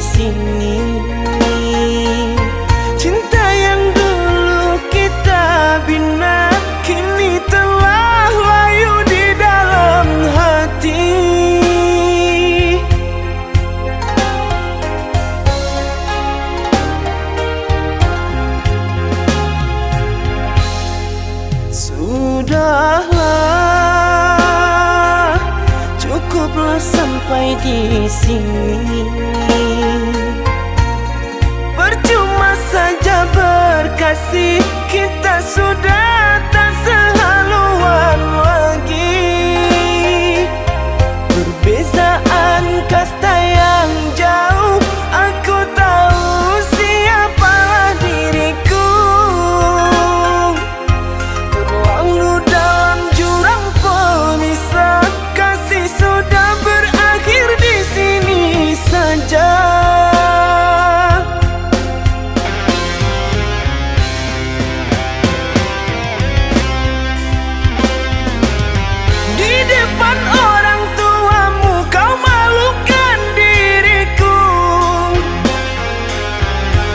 sini. Cinta yang dulu kita bina kini telah layu di dalam hati. Sudahlah, cukuplah sampai di sini. Percuma saja berkasih, kita sudah tak sehaluan lagi. Perbezaan kasta yang jauh, aku tahu siapalah diriku. Terlalu dalam jurang pemisah, kasih sudah berakhir di sini saja. Di depan orang tuamu kau malukan diriku.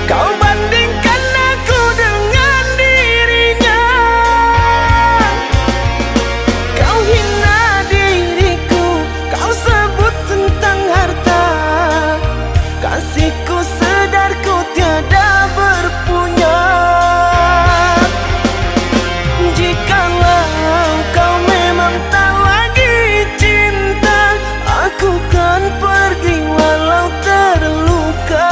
Kau bandingkan aku dengan dirinya. Kau hina diriku, kau sebut tentang harta. Kasihku sedarku tiada berpunya. Jikalau kau memang tak lagi cinta, aku kan pergi walau terluka.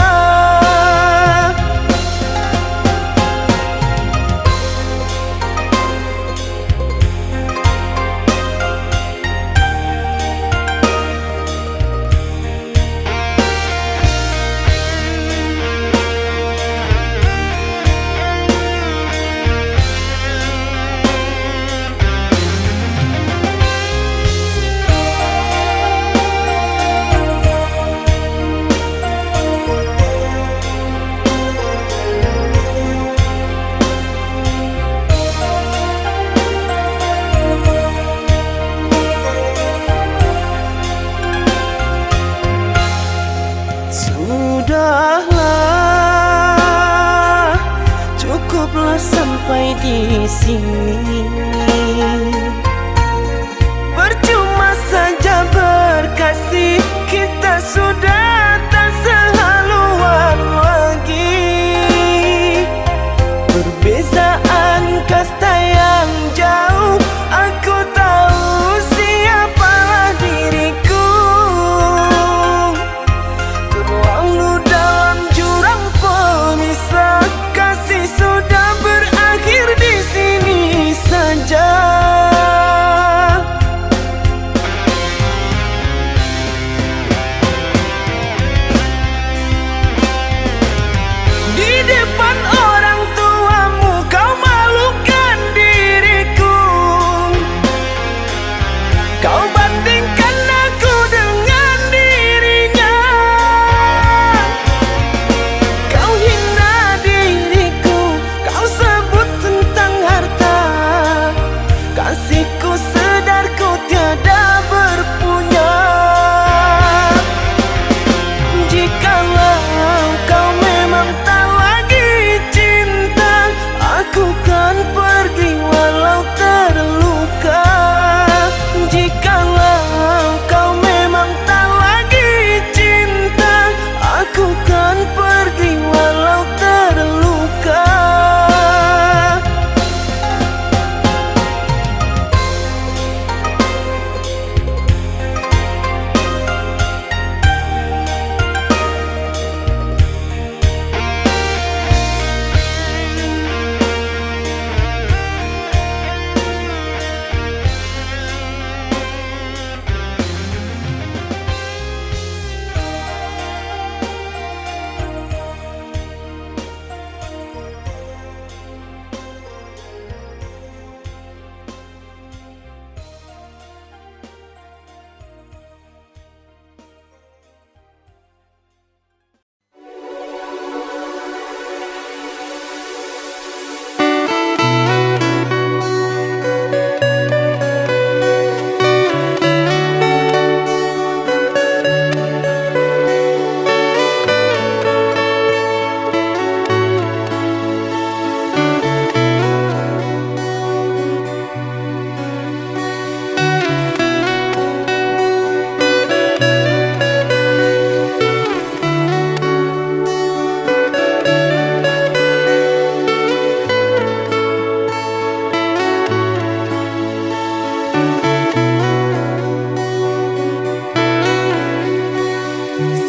Sudahlah, cukuplah sampai di sini. Percuma saja berkasih, kita sudah tak sehaluan lagi. Perbezaan kasta yang jauh, aku tahu siapalah diriku. Terlalu dalam jurang pemisah, kasih sudah berakhir di sini saja.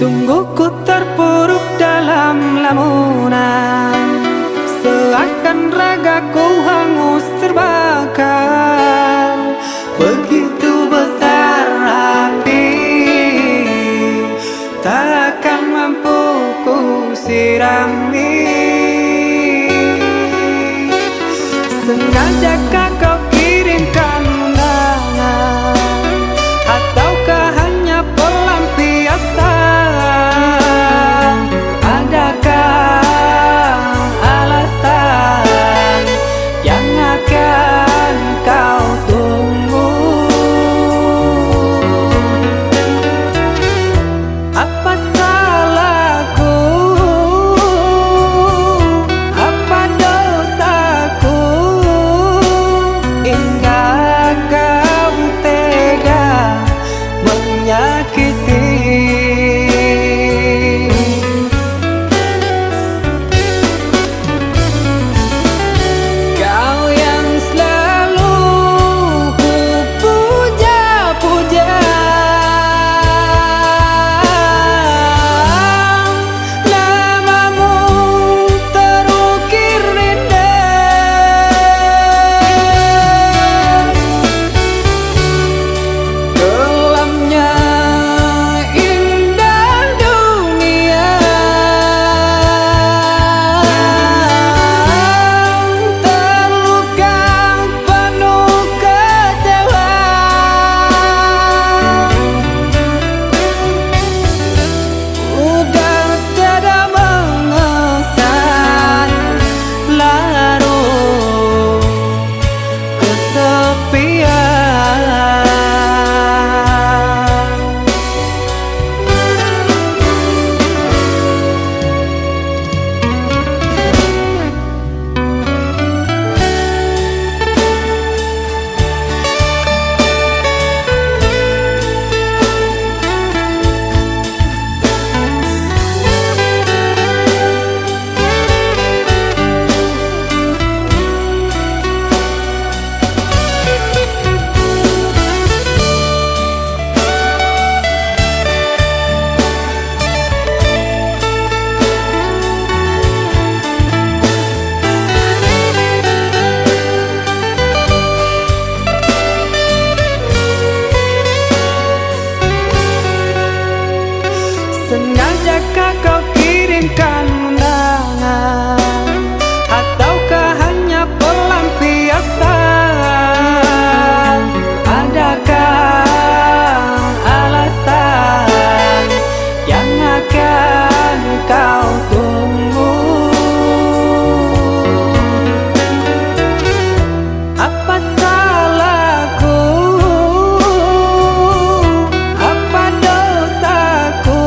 Sungguh ku terpuruk dalam lamunan, seakan ragaku hangus terbakar. Begitu besar api, takkan mampu ku sirami. Sengajakah kau kirimkan undangan, ataukah hanya pelampiasan? Adakah alasan yang akan kau tunggu? Apa salahku? Apa dosaku? Hingga kau tega menyakiti. Kau yang selalu ku puja-puja, namamu terukir indah. Kelamnya indah dunia, terluka penuh kecewa. Udah tiada mengesan, larut kesepian. Sengajakah kau kirimkan undangan, ataukah hanya pelampiasan? Adakah alasan yang akan kau tunggu? Apa salahku? Apa dosaku?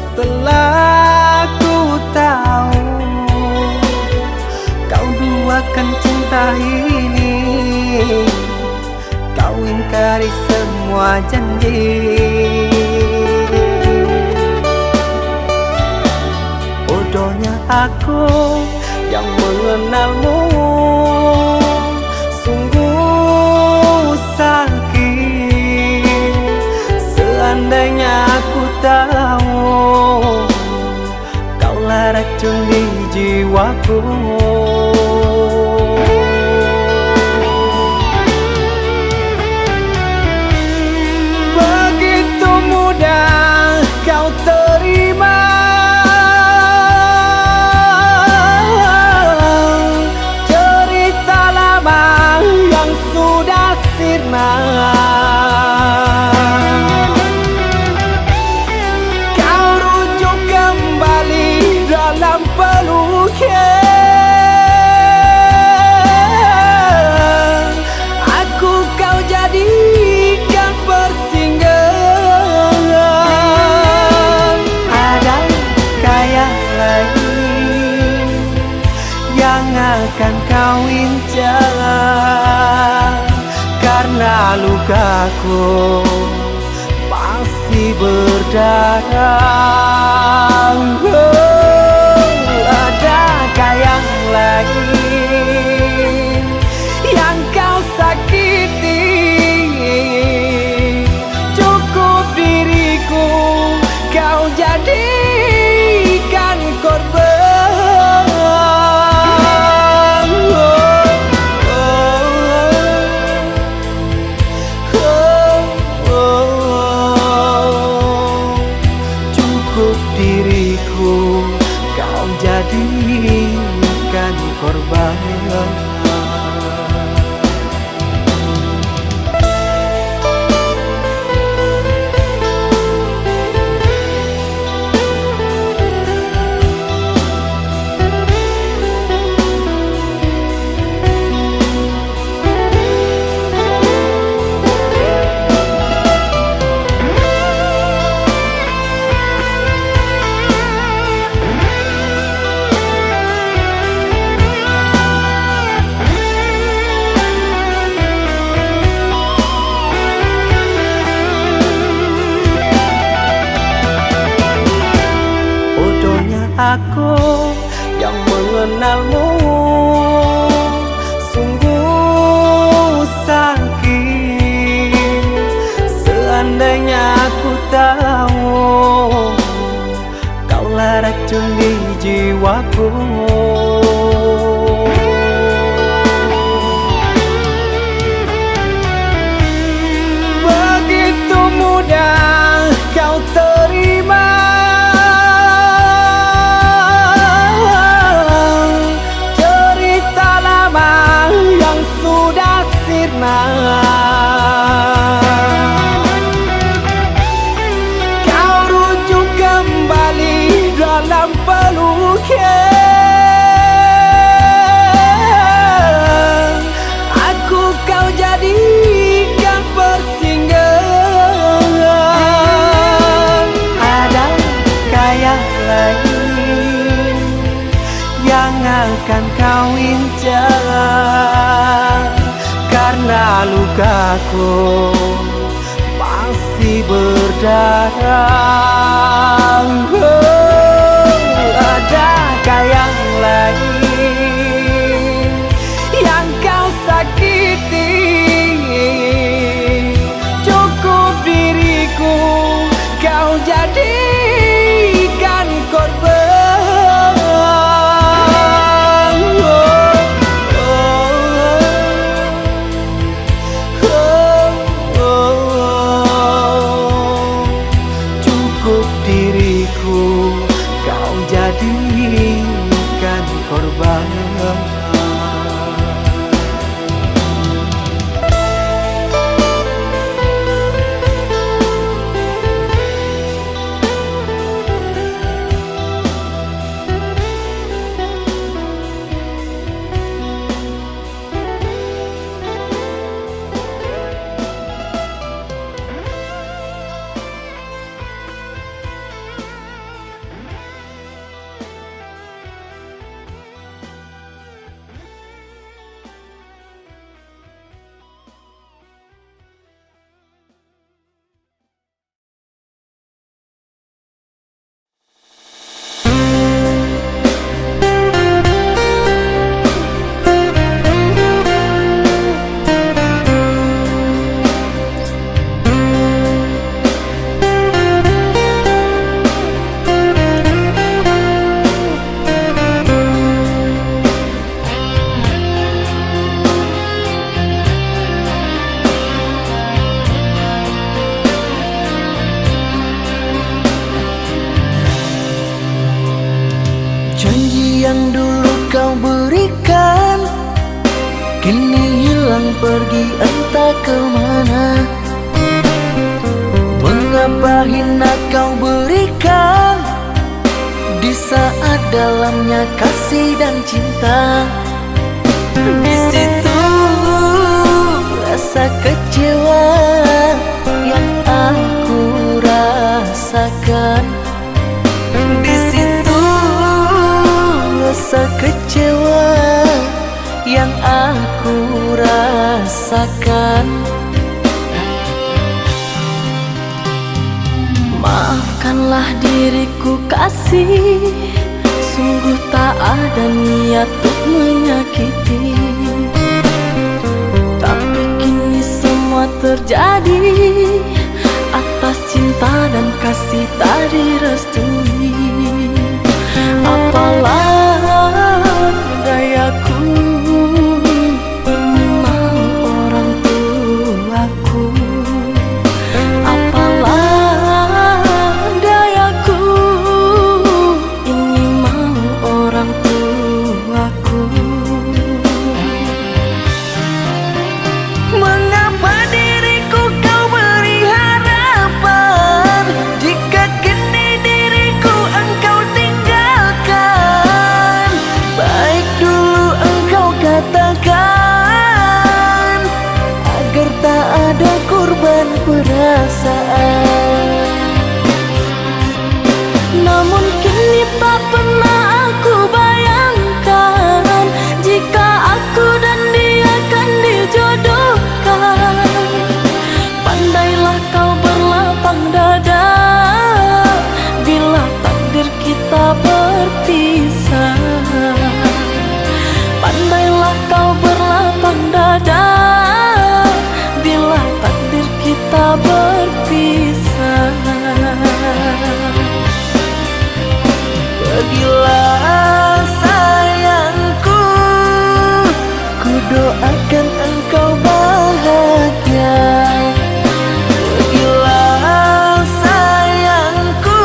Setelah ku tahu kau duakan cinta ini, kau ingkari semua janji. Bodohnya aku yang mengenalmu, sungguh sakit. Seandainya aku tahu kaulah racun di jiwaku. Begitu mudah kau terima cerita lama yang sudah sirna. Kau rujuk kembali dalam peluknya. Aku kau jadikan persinggahan. Adakah yang lain yang akan kau incar? Karena lukaku masih berdarah. Adakah yang lain yang kau sakiti? Cukup diriku kau jadikan korban. Cukup diriku kau jadikan korban. Aku yang mengenalmu, sungguh sakit. Seandainya aku tahu kaulah racun di jiwaku. Begitu mudah kau terima sudah sirna. Kau rujuk kembali dalam peluknya. Aku kau jadikan persinggahan. Adakah yang lain yang akan kau incar? Karena lukaku masih berdarah. Adakah yang lain yang kau sakiti? Cukup diriku kau jadikan korban. Diriku kau jadikan korban. yang dulu kau berikan kini hilang pergi entah kemana. Mengapa hina kau berikan di saat dalamnya kasih dan cinta. Di situ rasa kecewa yang aku rasakan. Di situ rasa kecewa yang aku rasakan. Maafkanlah diriku kasih, sungguh tak ada niat untuk menyakiti. Tapi kini semua terjadi atas cinta dan kasih tak direstui. Apalah dayaku, ini mau orang tuaku. Apalah dayaku, ini mau orang tuaku. Mengapa diriku kau beri harapan jika kini diriku engkau tinggalkan? Baik dulu engkau katakan agar tak ada korban perasaan. Namun kini tak pernah aku bayangkan jika aku dan dia kan dijodohkan. Pandailah kau berlapang dada bila takdir kita berpisah. Pandailah kau berlapang dada bila takdir kita berpisah. Pergilah sayangku, ku doakan engkau bahagia. Pergilah sayangku,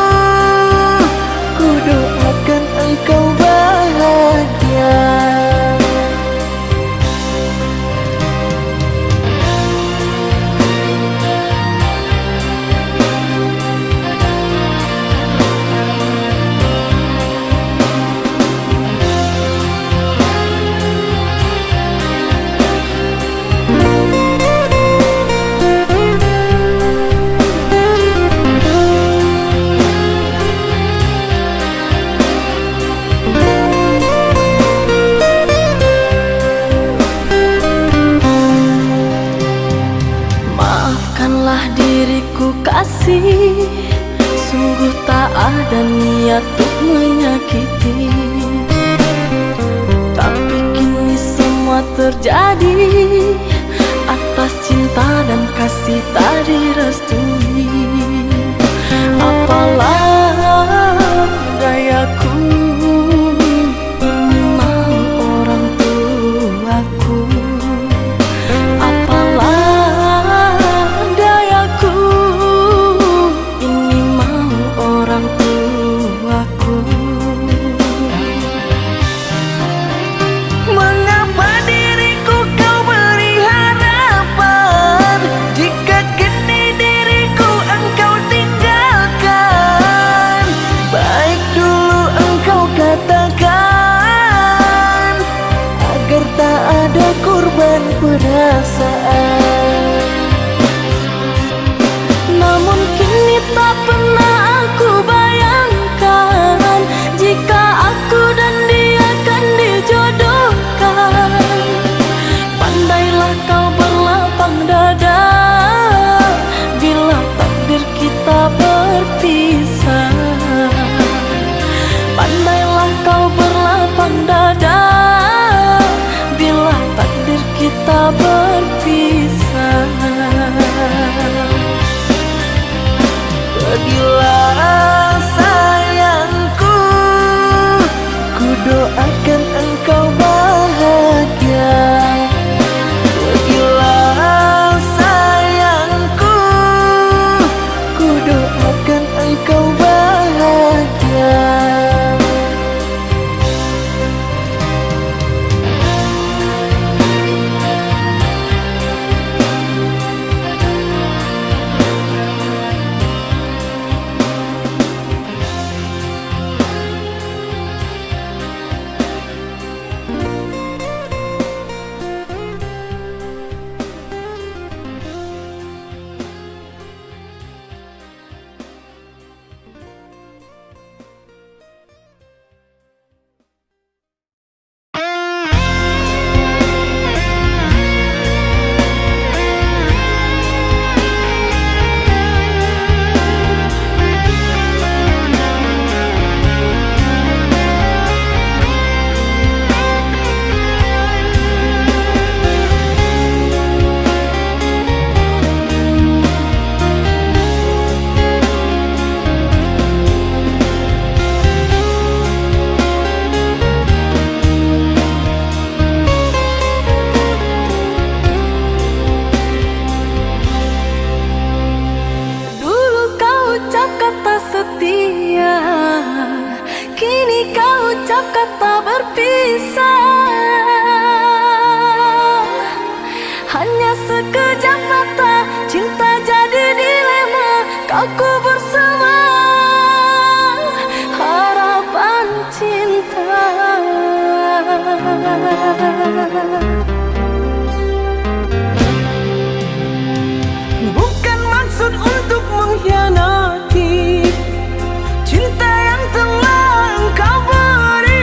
ku doakan engkau bahagia. Maafkanlah diriku kasih, sungguh tak ada niat untuk menyakiti. Tapi kini semua terjadi atas cinta dan kasih tak direstui. Apalah dayaku, ini mau orang tuaku. Apalah dayaku, ini mau orang tuaku. Mengapa diriku kau beri harapan jika kini diriku engkau tinggalkan? kata berpisah, hanya sekejap mata, cinta jadi dilema. Kau kubur semua harapan cinta. Bukan maksud untuk mengkhianati cinta yang telah engkau beri.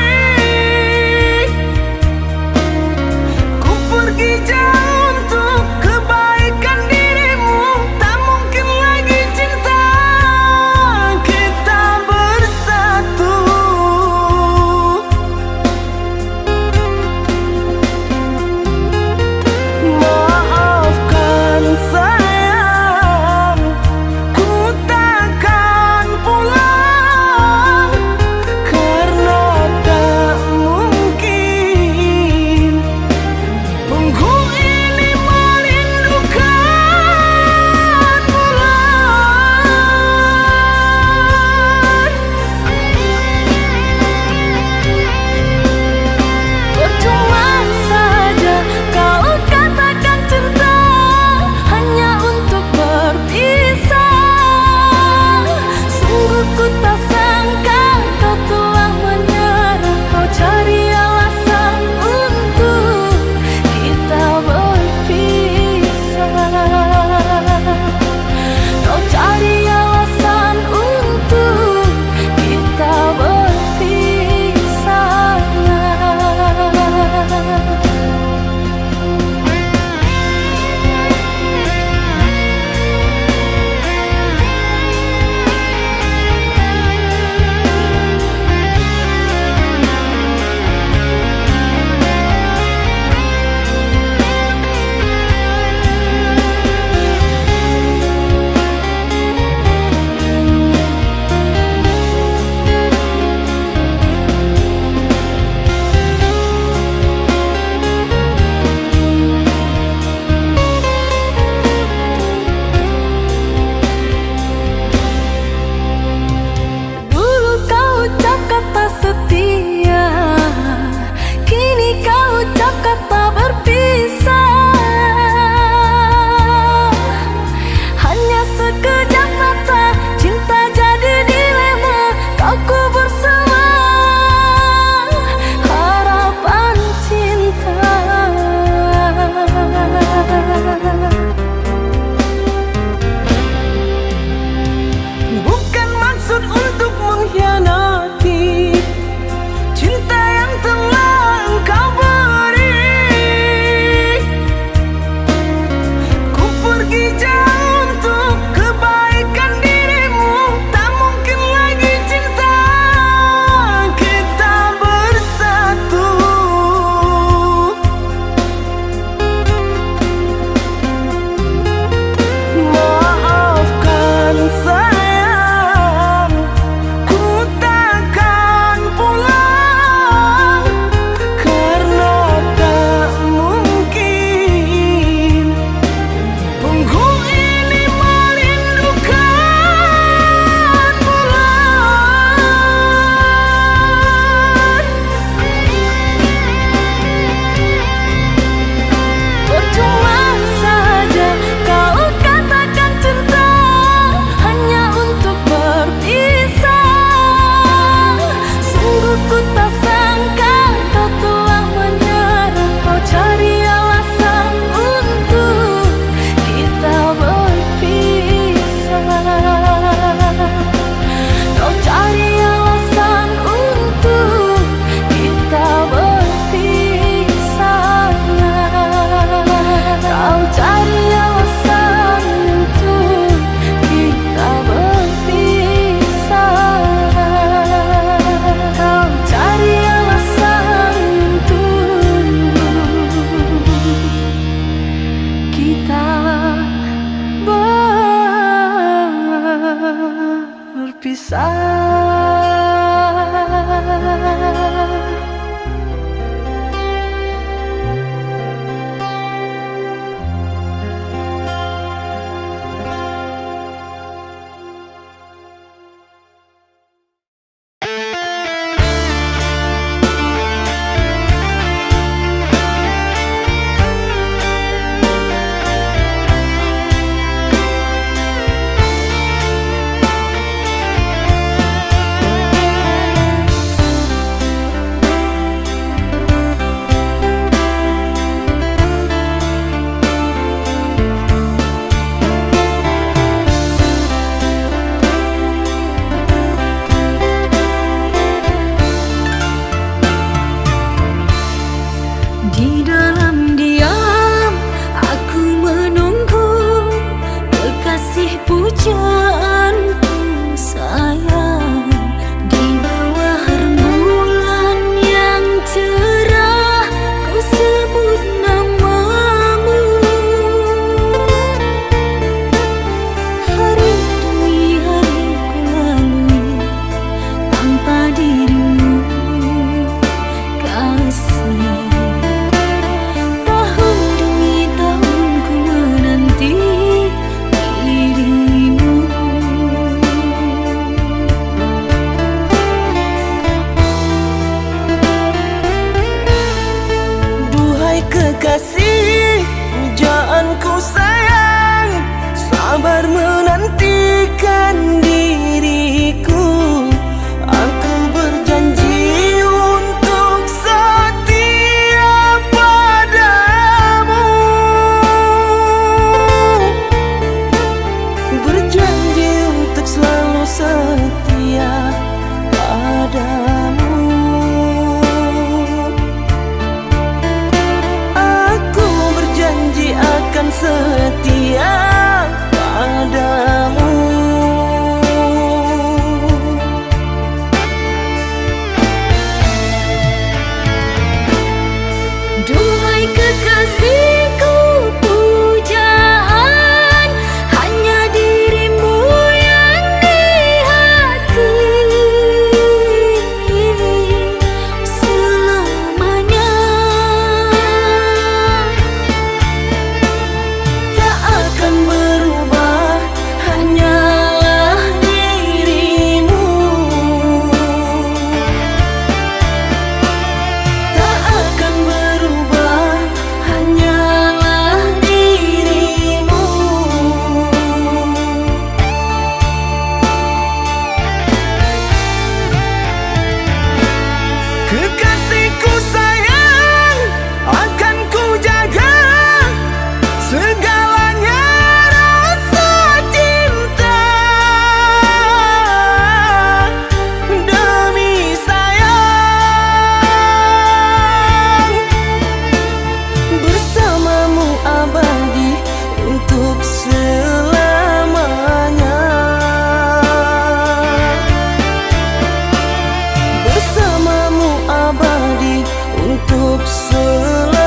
selamanya.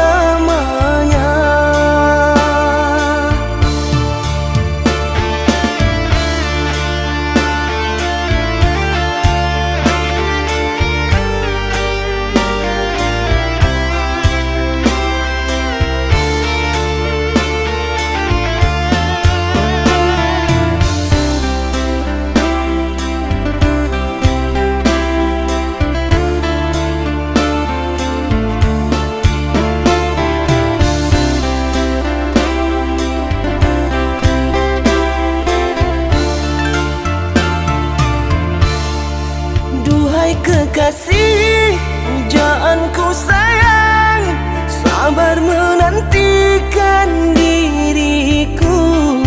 Kekasih, pujaanku sayang, sabar menantikan diriku.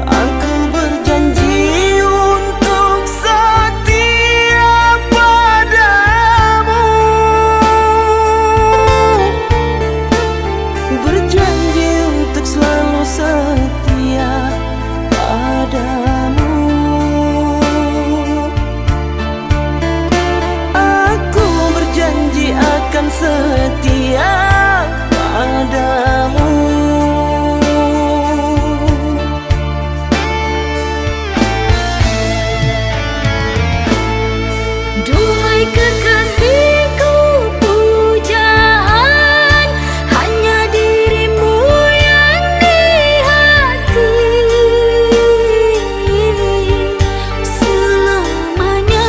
Aku berjanji untuk setia padamu, berjanji untuk selalu setia padamu. Akan setia padamu. Duhai kekasihku, pujaan hanya dirimu yang di hati selamanya.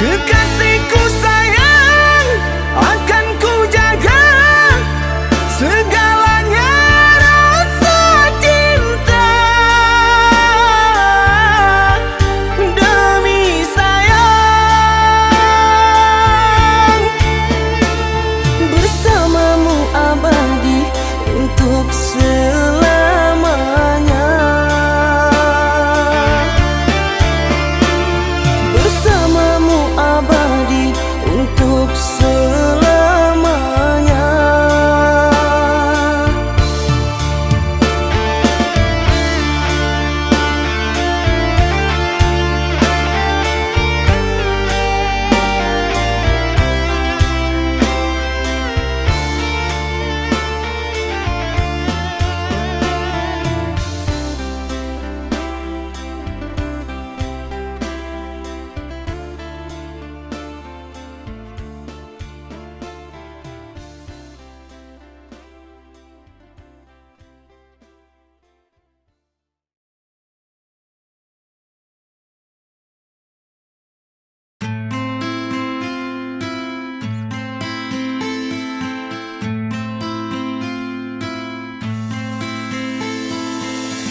Kekasihku sayang, akan ku jaga segalanya rasa cinta. Demi sayang, bersamamu abadi untuk selamanya. Bersamamu abadi untuk selamanya.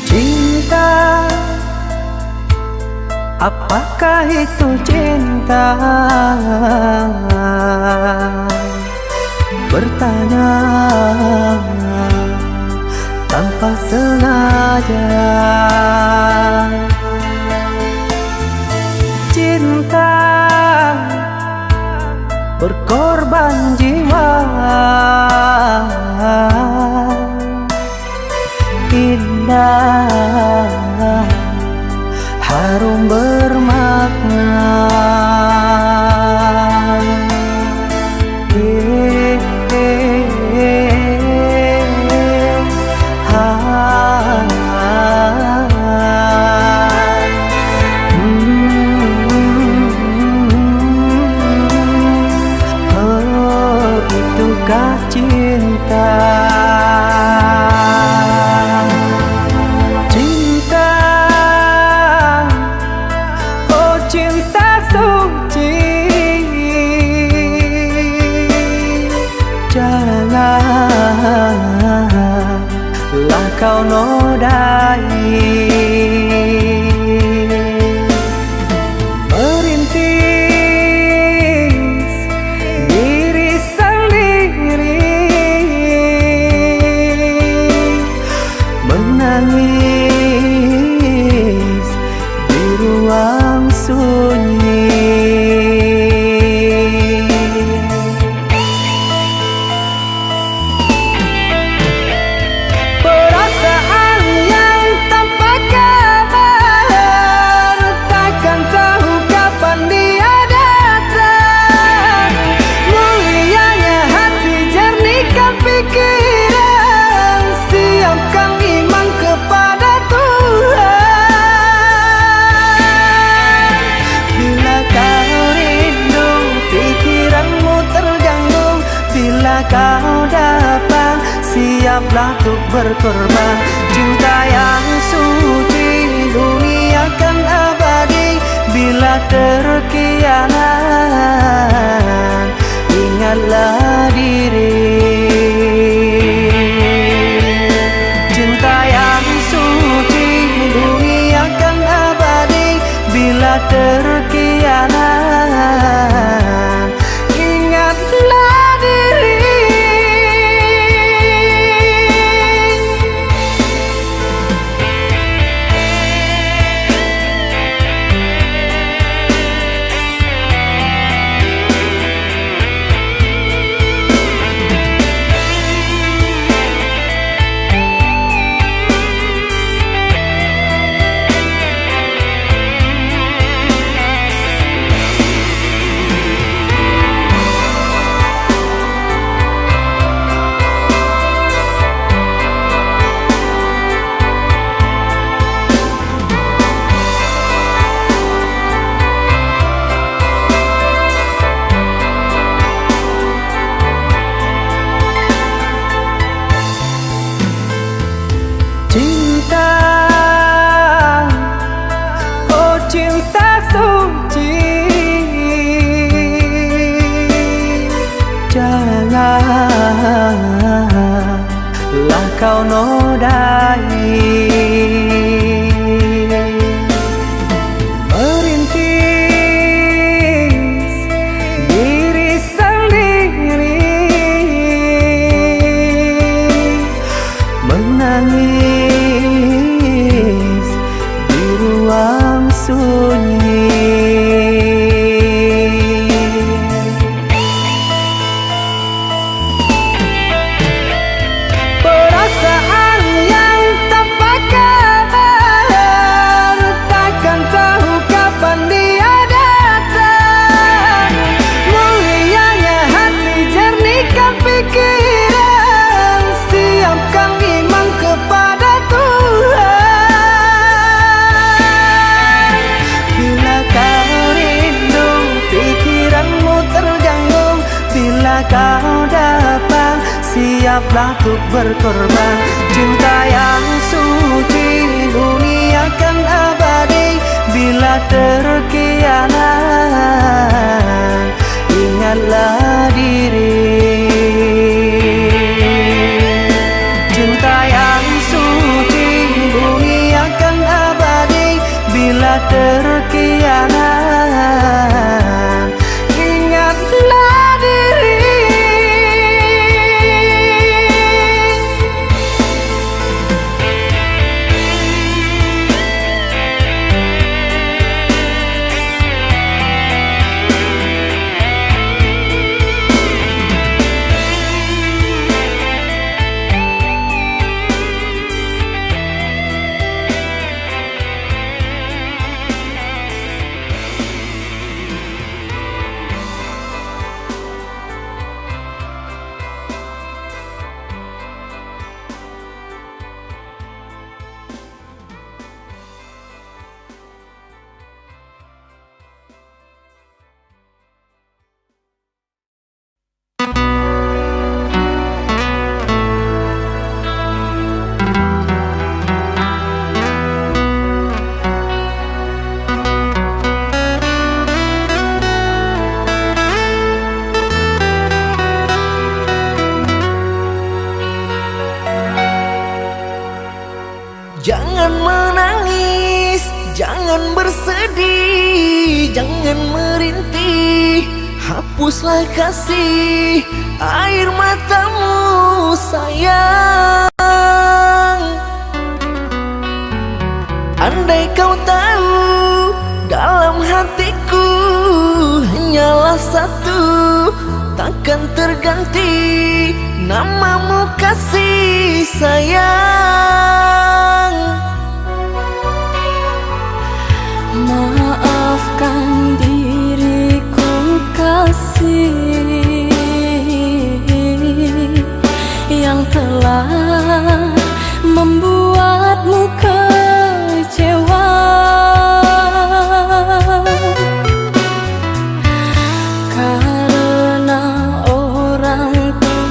Cinta, apakah itu cinta? Bertanya tanpa sengaja. Cinta, berkorban jiwa. Indah, harum bermakna. Oh, itukah cinta? Janganlah kau nodai, merintis diri sendiri. Bila kau dapat, siaplah untuk berkorban. Cinta yang suci, dunia kan abadi. Bila terkianat, ingatlah diri. Cinta yang suci, dunia kan abadi. Bila terkianat, ingatlah diri. Cinta, oh cinta suci, janganlah kau nodai. Merintis diri sendiri, menangis di ruang sunyi. Perasaan yang tak pakar, takkan tahu kapan dia datang. Mulianya hati, jernihkan pikiran, siapkan iman kepada Tuhan. Bila kau rindu, pikiranmu terganggu. Bila kau dapat, siaplah untuk berkorban. Cinta yang suci, dunia kan abadi. Bila terkianat, ingatlah diri. Cinta yang suci, dunia kan abadi. Bila terkianat, ingatlah diri. Jangan menangis, jangan bersedih, jangan merintih. Hapuslah kasih air matamu sayang. Andai kau tahu, dalam hatiku hanyalah satu, takkan terganti namamu kasih sayang. Maafkan diriku kasih yang telah membuatmu kecewa. Karena orang tua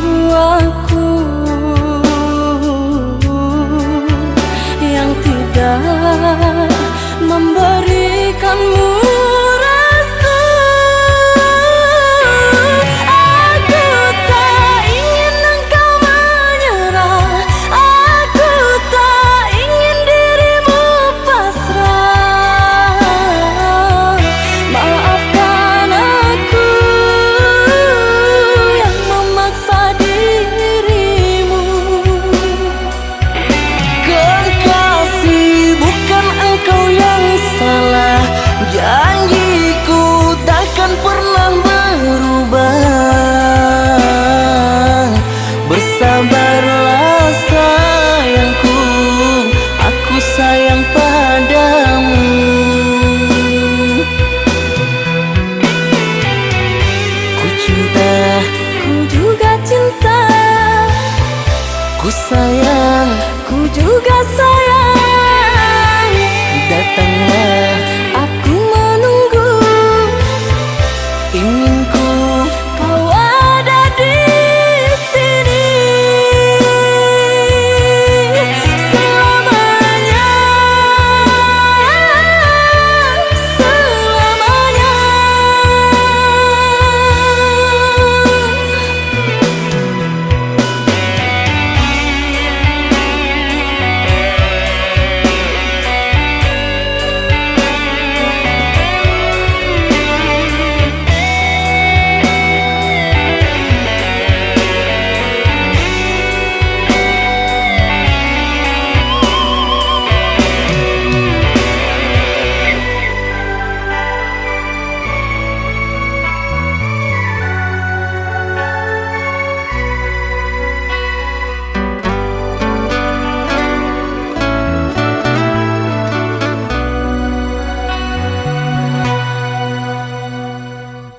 Ku sayang, ku juga sayang. datanglah, Aku menunggu, ingin ku kau ada di sini selamanya, selamanya.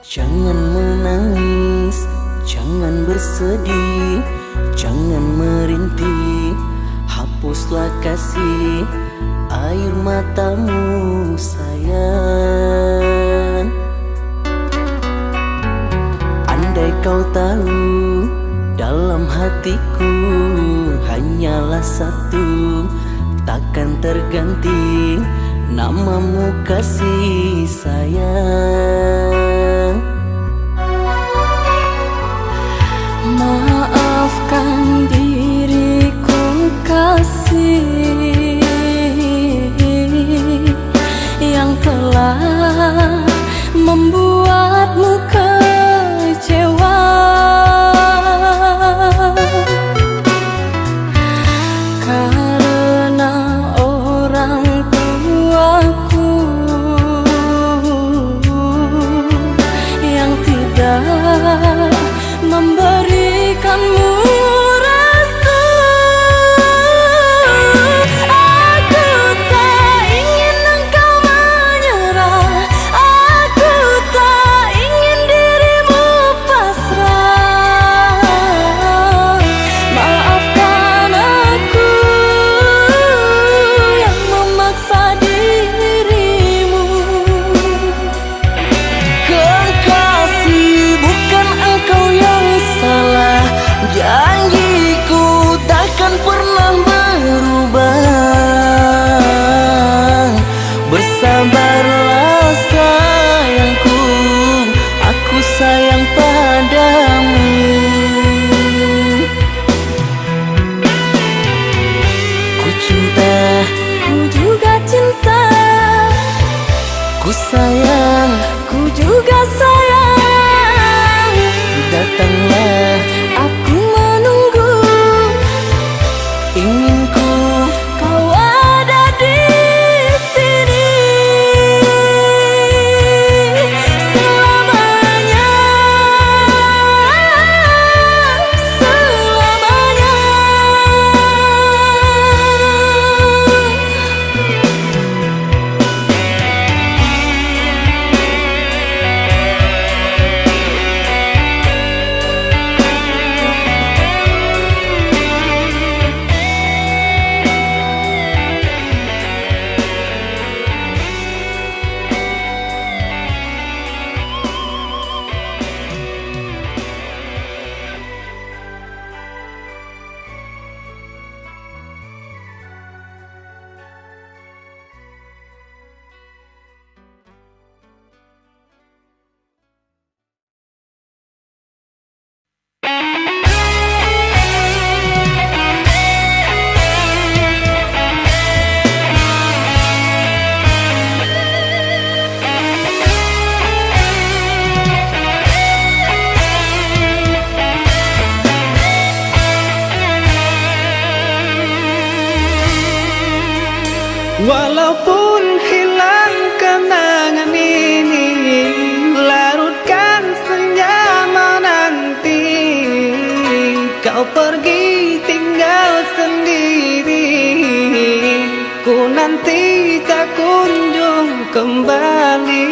Jangan menangis, jangan bersedih, jangan merintih. Hapuslah kasih air matamu sayang. Andai kau tahu dalam hatiku hanyalah satu, takkan terganti namamu kasih sayang. Maafkan diriku kasih yang telah membuatmu kecewa. Karena orang tuaku yang tidak memberikanmu restu. Aku tak ingin engkau menyerah, aku tak ingin dirimu pasrah. Maafkan aku yang memaksa dirimu. Kekasih, bukan engkau yang salah. Janjiku takkan pernah berubah. Bersabarlah sayangku, aku sayang padamu. Ku cinta, Ku juga cinta, ku sayang, ku juga sayang. datanglah, Aku menunggu, ingin ku kau ada di sini selamanya, selamanya. Walaupun hilang kenangan ini, larutkan senja menanti. Kau pergi tinggal sendiri, ku nanti tak kunjung kembali.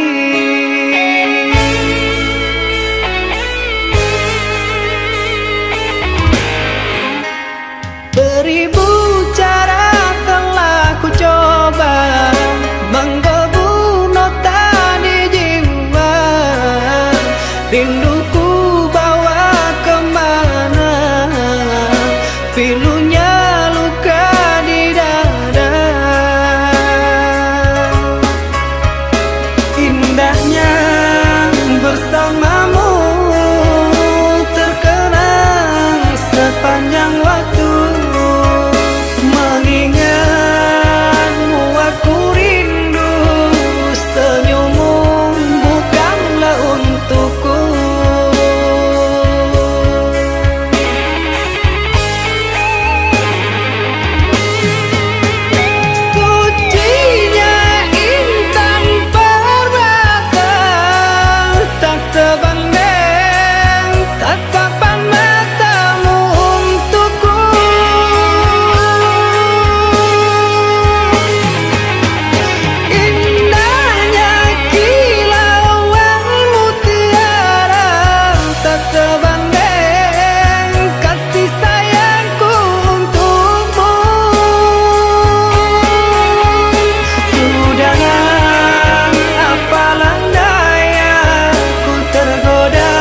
pilunya luka di dada. Indahnya bersamamu terkenang sepanjang waktu. Mengingatmu aku rindu, senyummu bukanlah untukku. Sucinya intan permata, tak sebanding tatapan matamu untukku. Indahnya kilauan mutiara, tak sebanding kasih sayangku untukmu. Sudahlah, apalah daya, ku tergoda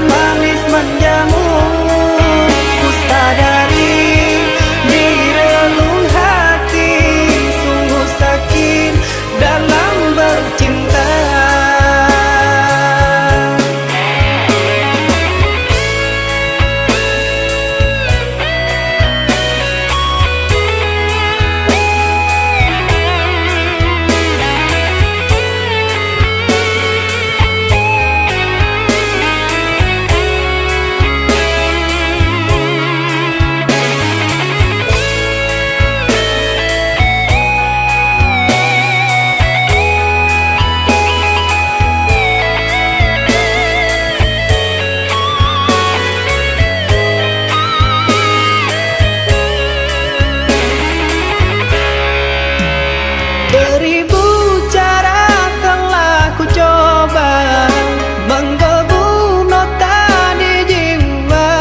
manis manjamu. Ku sadari di relung hati sungguh sakit dalam bercinta. Beribu cara telah ku coba menggebu nota di jiwa.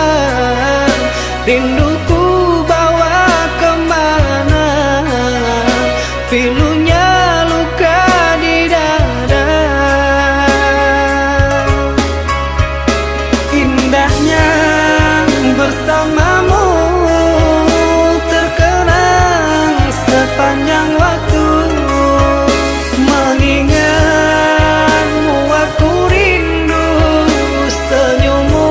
Rinduku bawa kemana, pilunya luka di dada. Indahnya bersamamu terkenang sepanjang waktu. Mengingatmu aku rindu, senyummu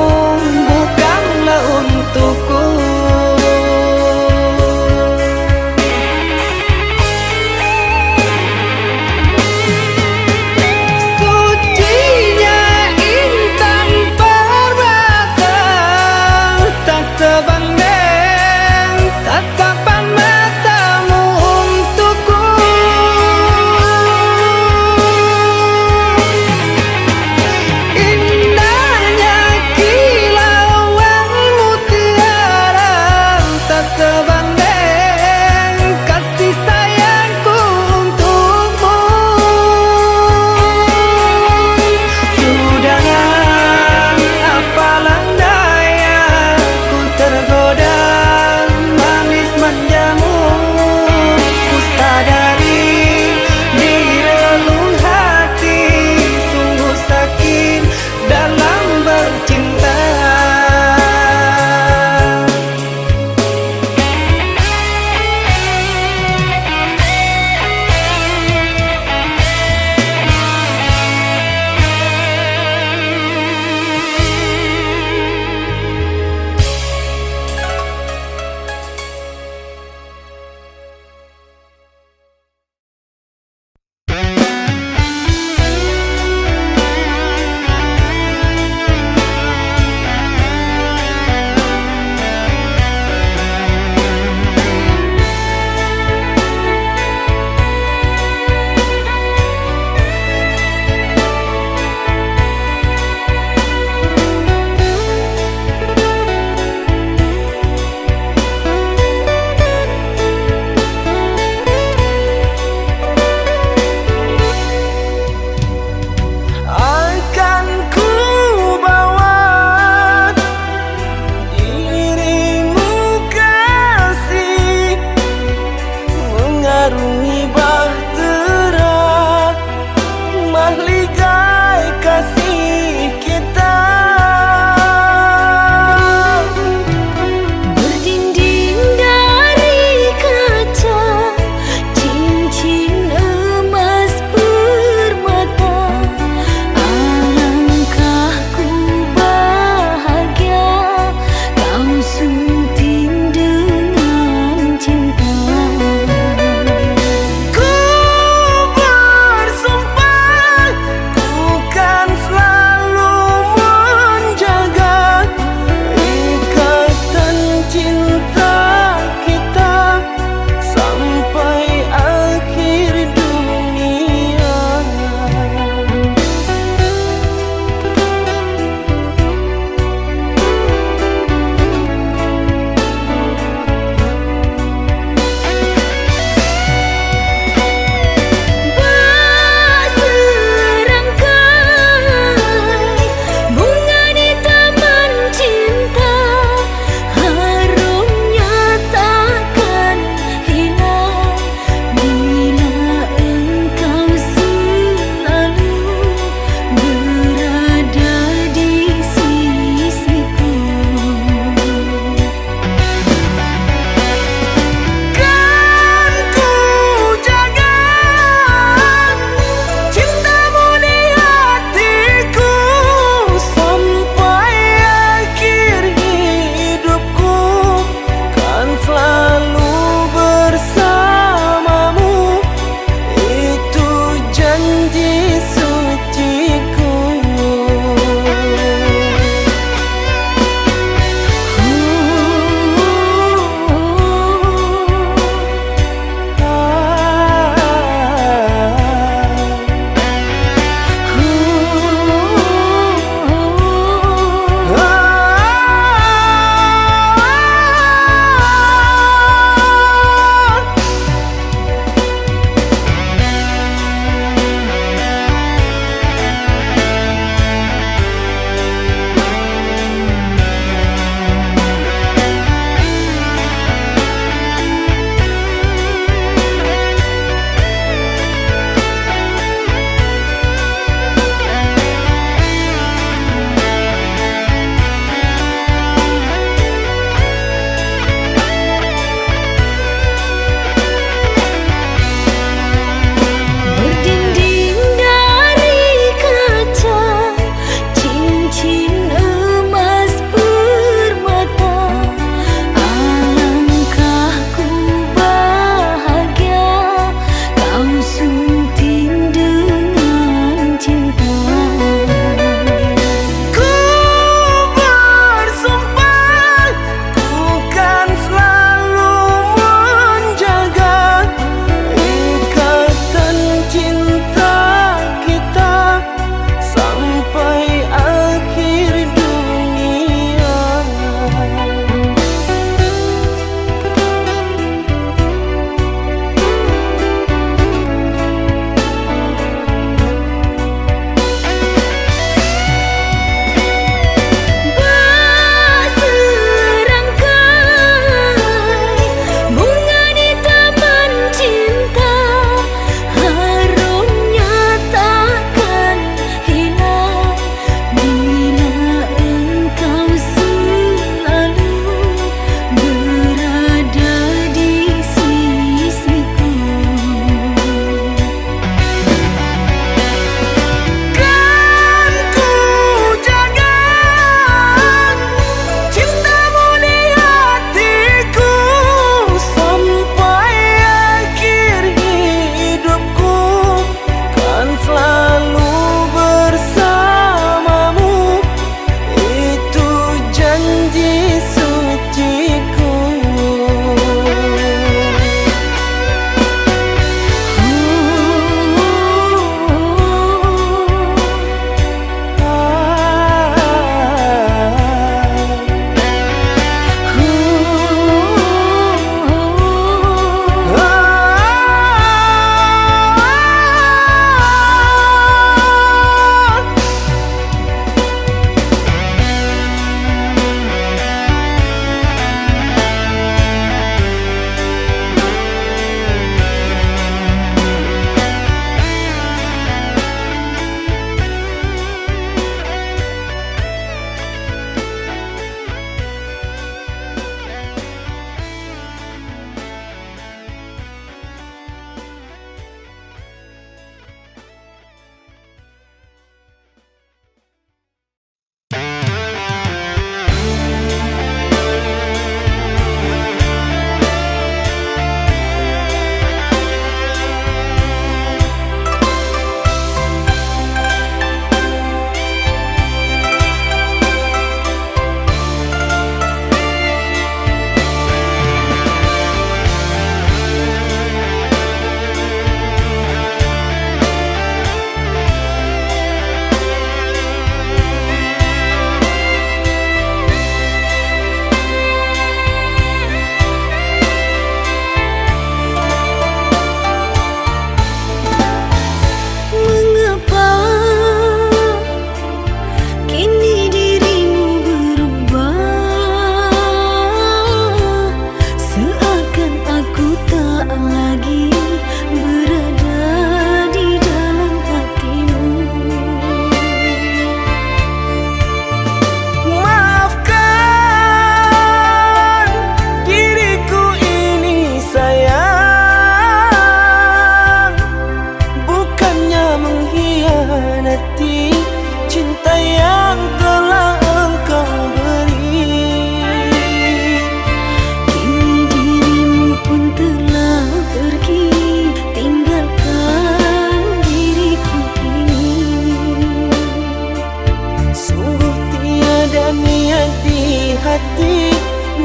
bukanlah untukku.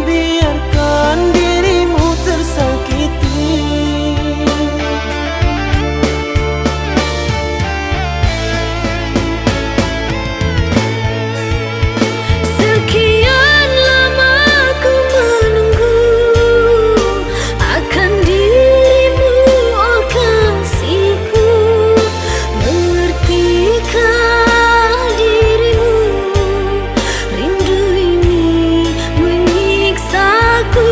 biarkan dirimu tersakiti. Sekian lama ku menunggu akan dirimu, oh kasihku. Mengertikah dirimu, rindu ini menyiksaku.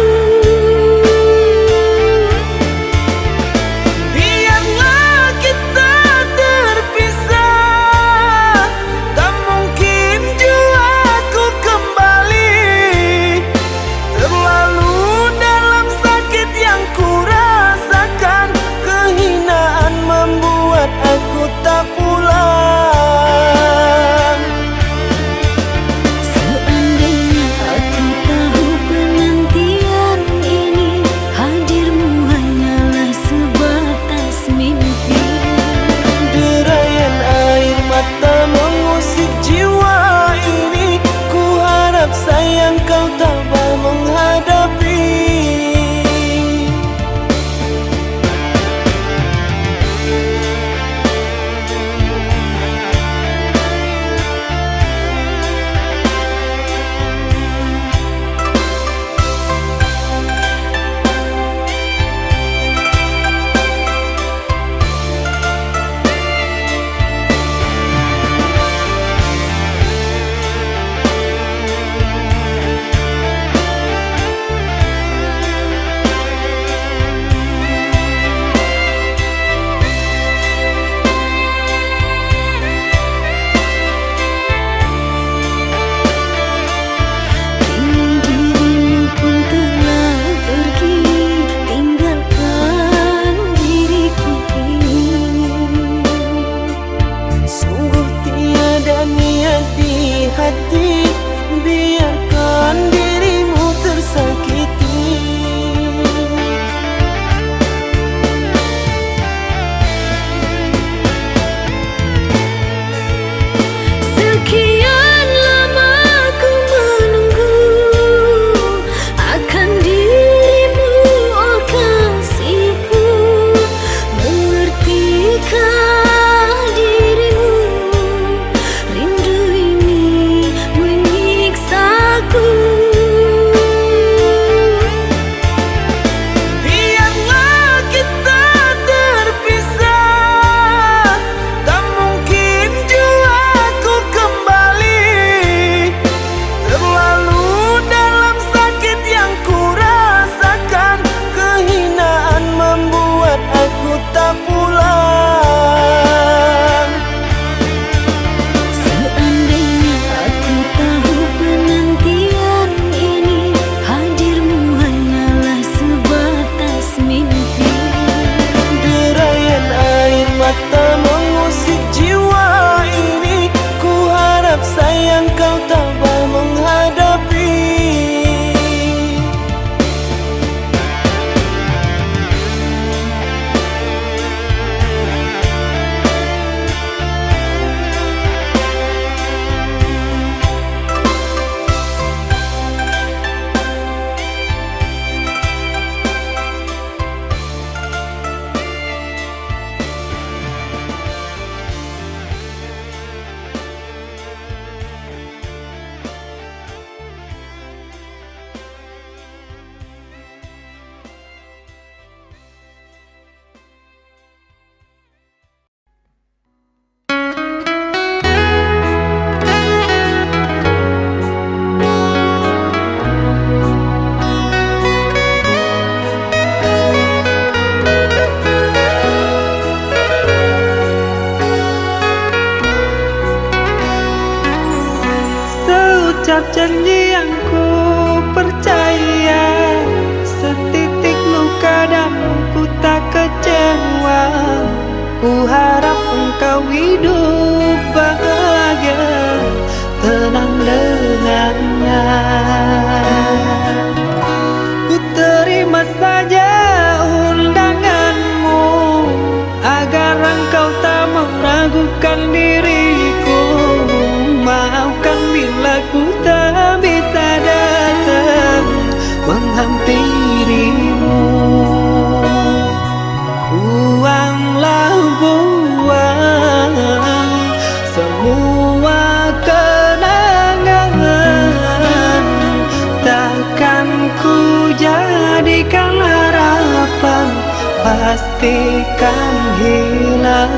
jadikan harapan pastikan hilang.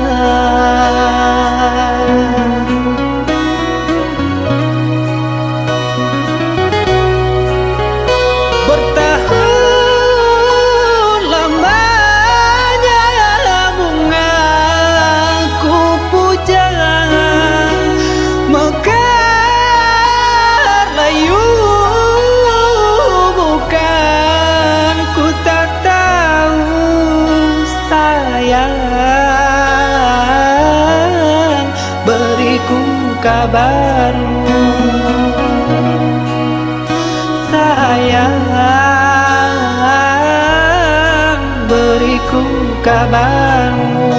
Bertahun lamanya bunga ku puja, mekar layu bukan ku tak tahu sayang, beriku kabarmu sayang, beriku kabarmu.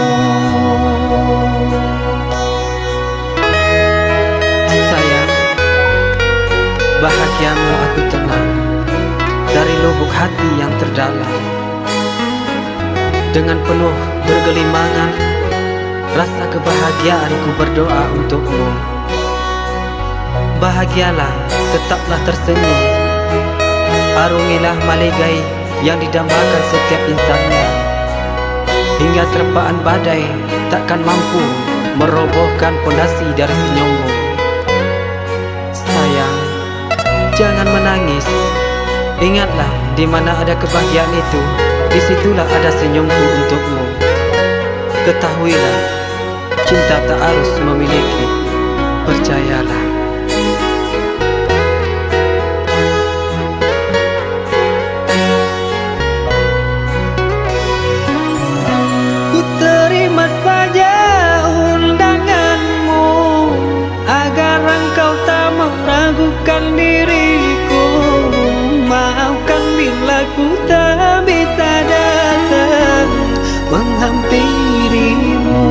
Sayang, bahagiamu aku tenang dari lubuk hati yang terdalam. Dengan penuh bergelimangan, rasa kebahagiaanku berdoa untukmu. Bahagialah, tetaplah tersenyum, arungilah maligai yang didambakan setiap insannya, hingga terpaan badai takkan mampu merobohkan pondasi dari senyummu. Sayang, jangan menangis. Ingatlah, di mana ada kebahagiaan itu, disitulah ada senyumku untukmu. Ketahuilah, cinta tak harus memiliki, percayalah. Ku terima saja undanganmu, agar engkau tak meragukan diriku. Maafkan bila ku tak bisa datang menghampirimu.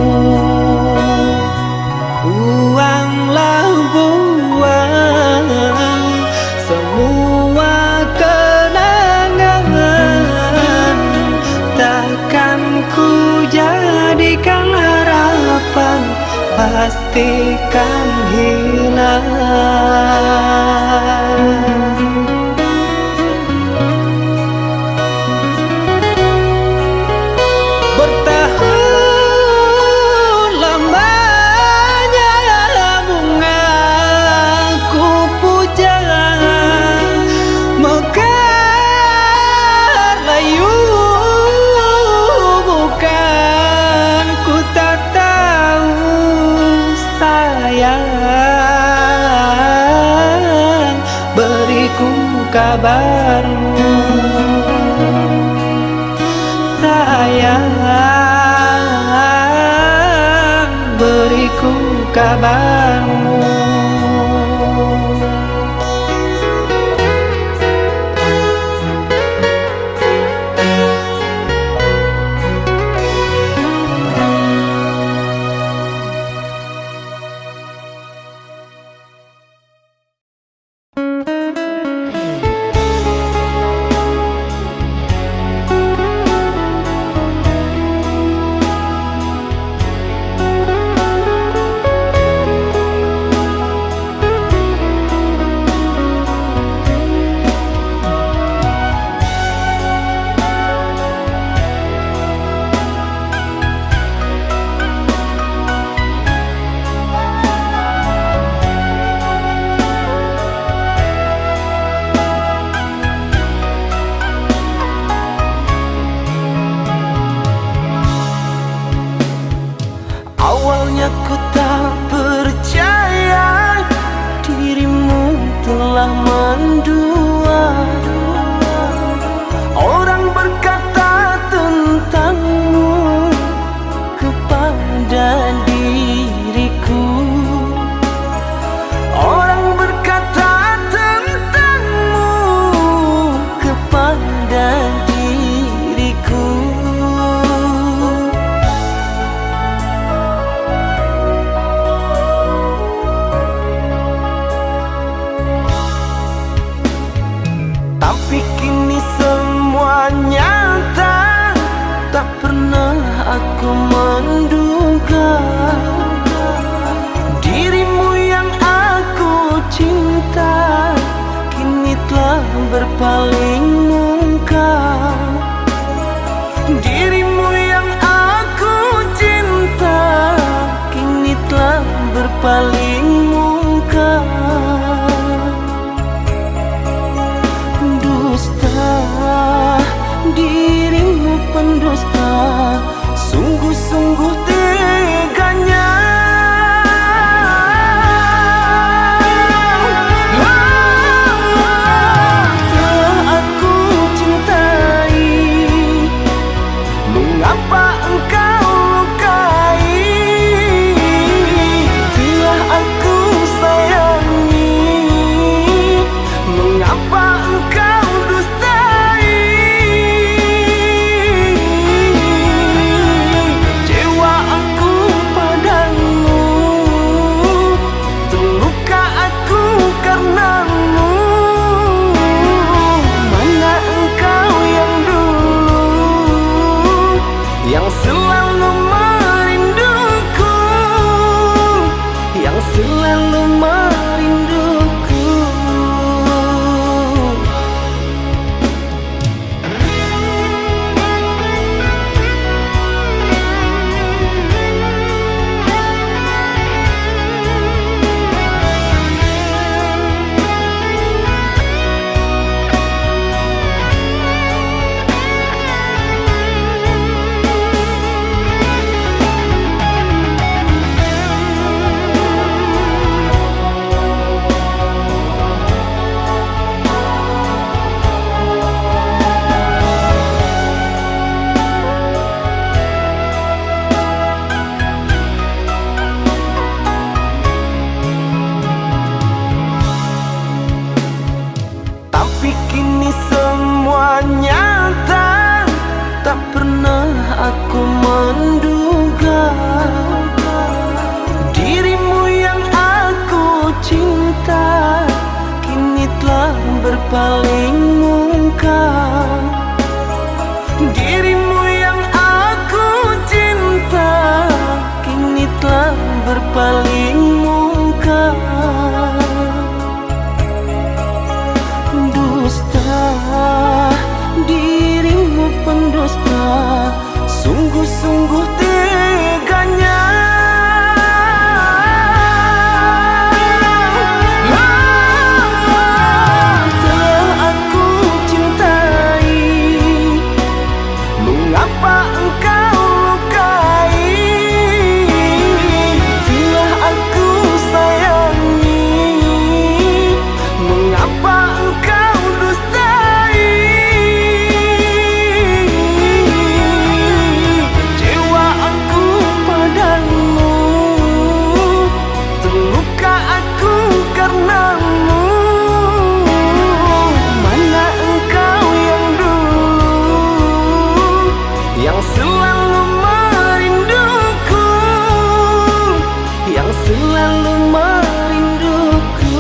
Buanglah buang semua kenangan, takkan ku jadikan harapan pastikan hilang. Bertahun lamanya bunga ku puja, mekar layu bukan ku tak tahu sayang, beriku kabarmu sayang, beriku kabarmu. Awalnya ku tak percaya dirimu telah mendua. Orang berkata tentangmu kepada diriku. Orang berkata tentangmu kepada diriku. Tapi kini semua nyata, tak pernah aku menduga dirimu yang aku cinta kini telah berpaling muka. pendusta, sungguh-sungguh teganya. Telah aku cintai, mengapa engkau lukai? Telah aku sayangi, mengapa engkau dustai? Kecewa aku padamu, terluka aku karenamu. Mana engkau yang dulu, yang selalu merinduku, yang selalu merinduku. Tapi kini semua nyata, tak pernah aku menduga dirimu yang aku cinta kini telah berpaling muka. Dirimu yang aku cinta kini telah berpaling muka. Dusta, dirimu pendusta, sungguh-sungguh teganya. Telah aku cintai, mengapa engkau lukai? Telah aku sayangi, mengapa engkau dustai? Kecewa aku padamu, terluka aku karenamu. Mana engkau yang dulu, yang selalu merinduku, yang selalu merinduku.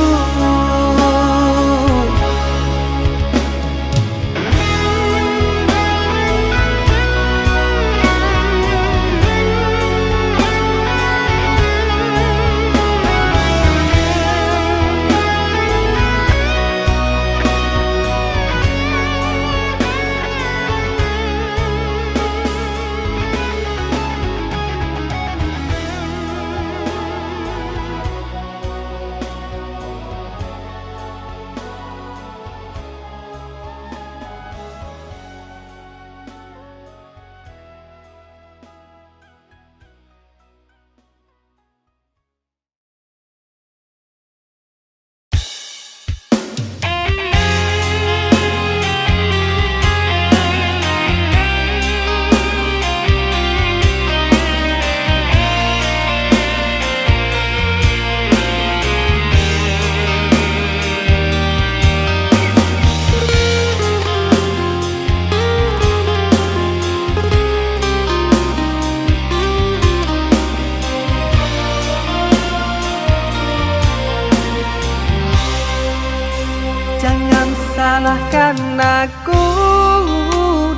Jangan salahkan aku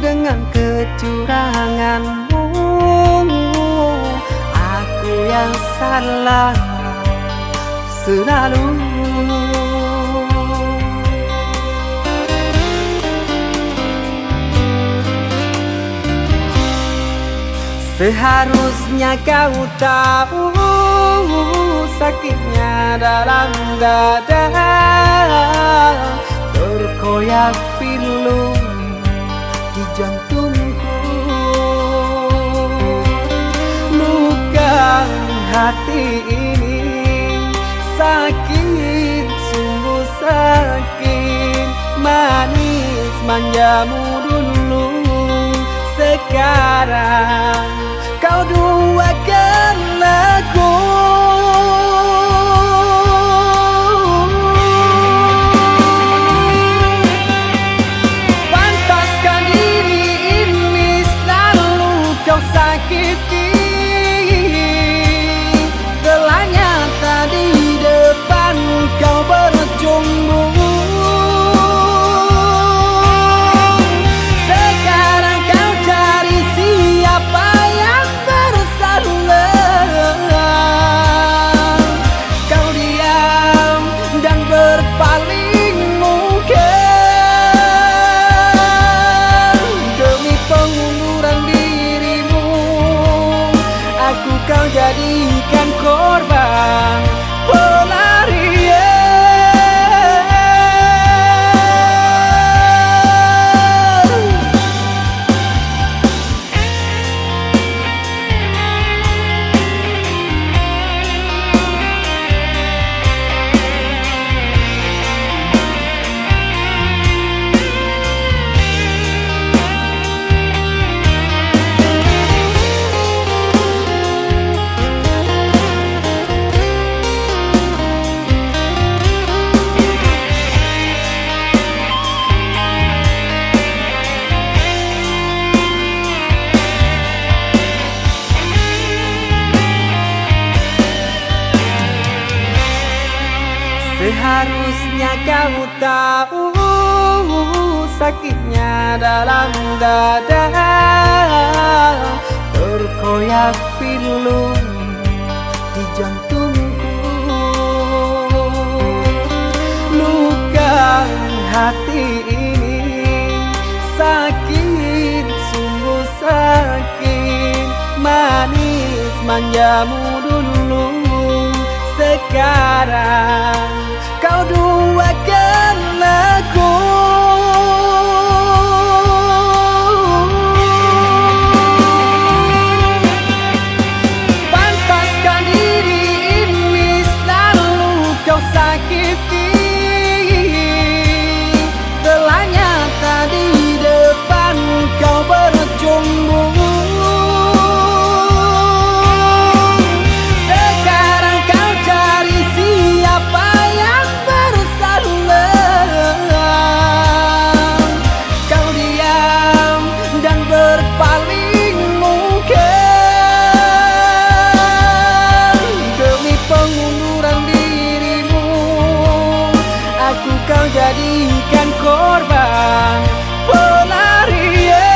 dengan kecuranganmu. Aku yang salah selalu. Seharusnya kau tahu sakitnya dalam dada, terkoyak pilu di jantungku. hati ini sakit, sungguh sakit. Manis manjamu dulu, sekarang kau duakan aku. Pantaskah diri ini selalu kau sakiti? Telah nyata di depan kau berjumbu. Sekarang kau cari siapa yang bersalah. Kau diam dan berpaling muka. Demi pengunduran dirimu, aku kau jadikan korban pelarian. Seharusnya kau tahu sakitnya dalam dada, terkoyak pilu di jantungku. Luka hati ini sakit, sungguh sakit. Manis manjamu dulu, sekarang kau duakan aku. Pantaskah diri ini selalu kau sakiti? Telah nyata di depan kau berjumbu. Sekarang kau cari siapa yang bersalah. Kau diam dan berpaling muka. Demi pengunduran dirimu, aku kau jadikan korban pelarian.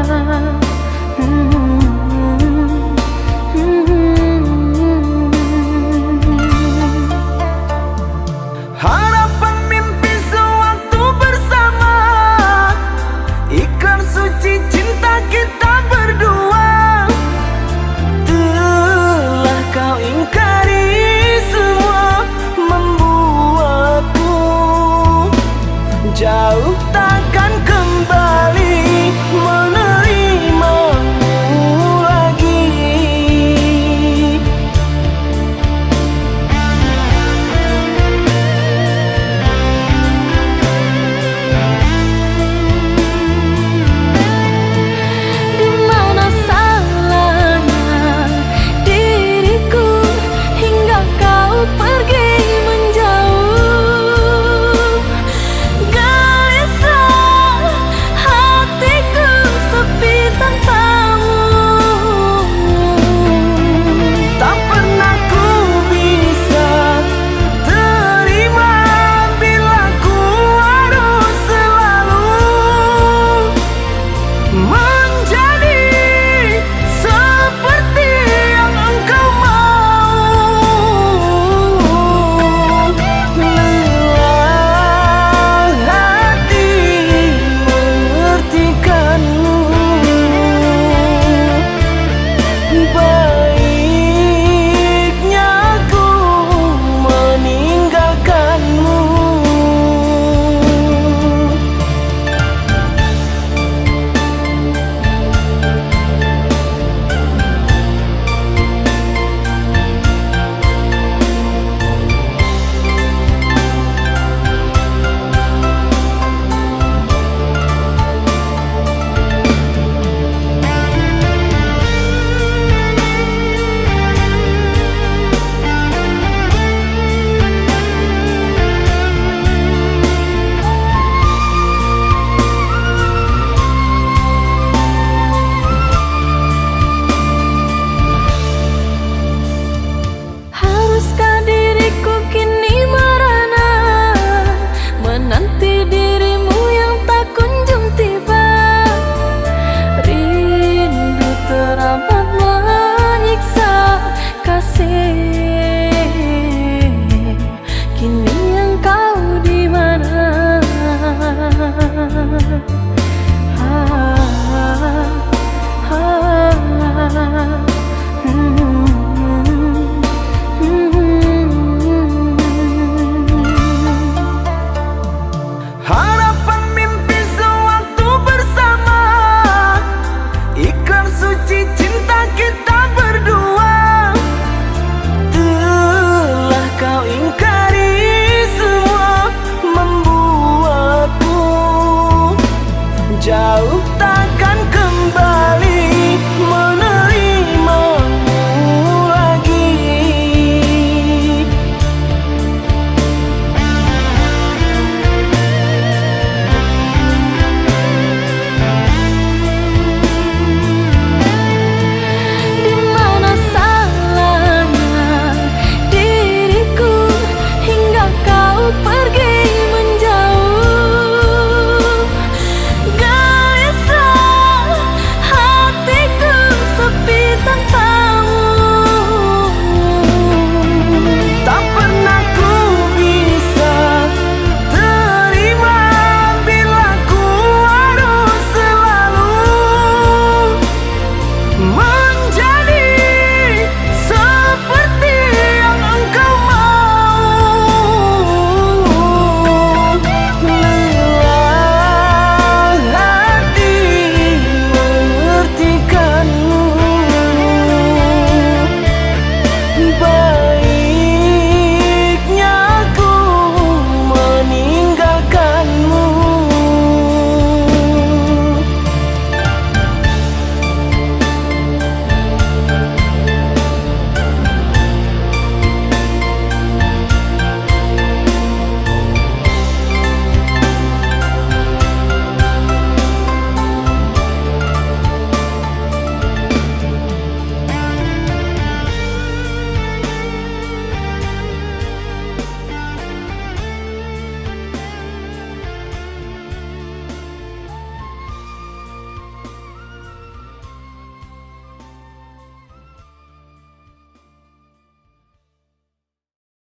berjalan